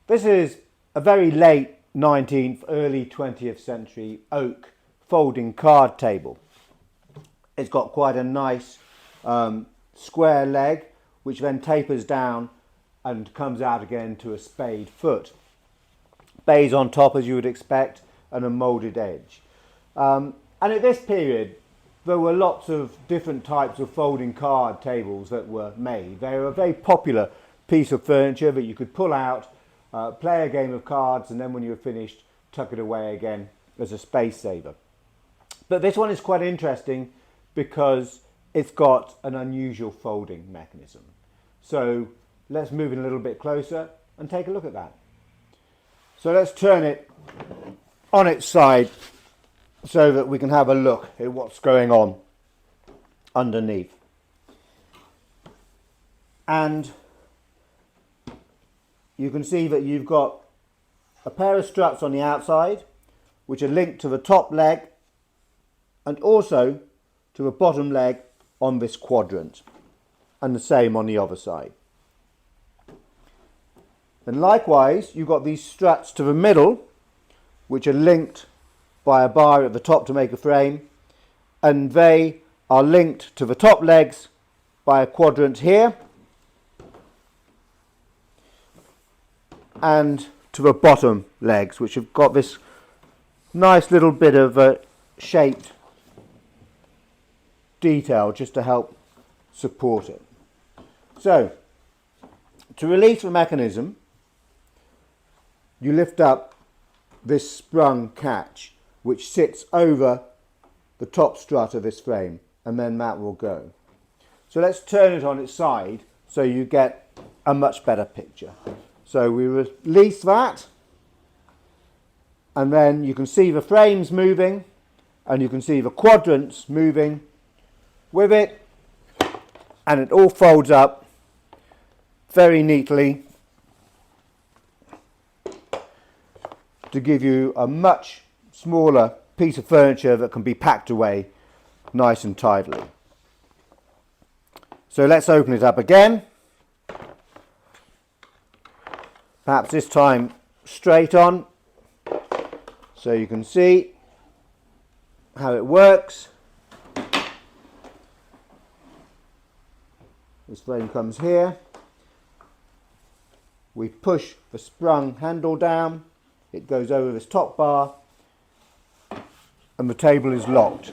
This is a very late 19th, early 20th century oak folding card table. It's got quite a nice square leg, which then tapers down and comes out again to a spade foot. Bays on top, as you would expect, and a moulded edge. And at this period, there were lots of different types of folding card tables that were made. They were a very popular piece of furniture that you could pull out, play a game of cards, and then when you were finished, tuck it away again as a space saver. But this one is quite interesting because it's got an unusual folding mechanism. So let's move in a little bit closer and take a look at that. So let's turn it on its side so that we can have a look at what's going on underneath. And you can see that you've got a pair of struts on the outside which are linked to the top leg and also to the bottom leg on this quadrant, and the same on the other side. And likewise, you've got these struts to the middle, which are linked by a bar at the top to make a frame, and they are linked to the top legs by a quadrant here, and to the bottom legs, which have got this nice little bit of shaped detail just to help support it. So, to release the mechanism, you lift up this sprung catch which sits over the top strut of this frame, and then that will go. So let's turn it on its side so you get a much better picture. So we release that, and then you can see the frames moving and you can see the quadrants moving with it, and it all folds up very neatly to give you a much smaller piece of furniture that can be packed away nice and tidily. So let's open it up again, perhaps this time straight on, so you can see how it works. This frame comes here, we push the sprung handle down, it goes over this top bar, and the table is locked.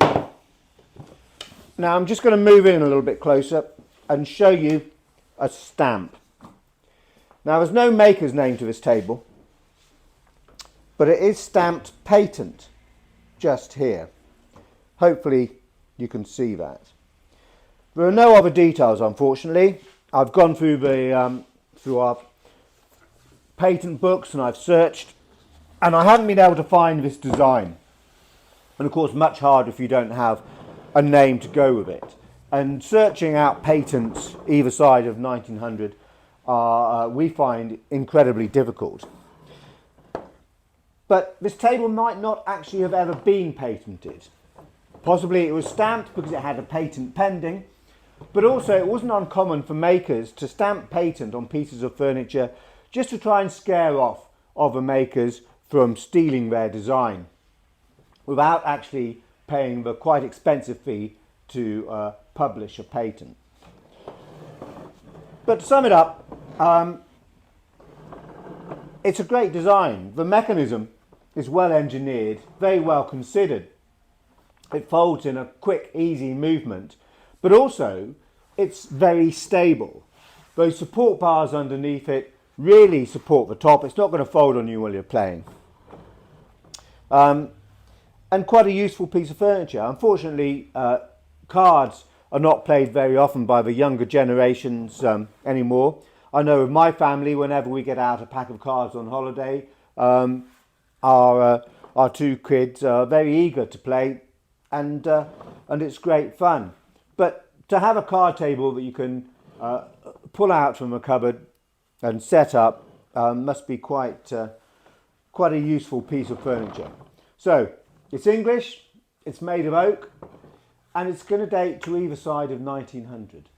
Now I'm just going to move in a little bit closer and show you a stamp. Now there's no maker's name to this table, but it is stamped patent just here. Hopefully you can see that. There are no other details, unfortunately. I've gone through through our patent books and I've searched, and I haven't been able to find this design. And of course, much harder if you don't have a name to go with it. And searching out patents either side of 1900, we find incredibly difficult. But this table might not actually have ever been patented. Possibly it was stamped because it had a patent pending, but also it wasn't uncommon for makers to stamp patent on pieces of furniture just to try and scare off other makers from stealing their design, without actually paying the quite expensive fee to publish a patent. But to sum it up, it's a great design. The mechanism is well engineered, very well considered. It folds in a quick, easy movement, but also it's very stable. Those support bars underneath it really support the top. It's not going to fold on you while you're playing. And quite a useful piece of furniture. Unfortunately, cards are not played very often by the younger generations anymore. I know with my family, whenever we get out a pack of cards on holiday, our two kids are very eager to play, and it's great fun. But to have a card table that you can pull out from a cupboard and set up must be quite a useful piece of furniture. So it's English, it's made of oak, and it's going to date to either side of 1900.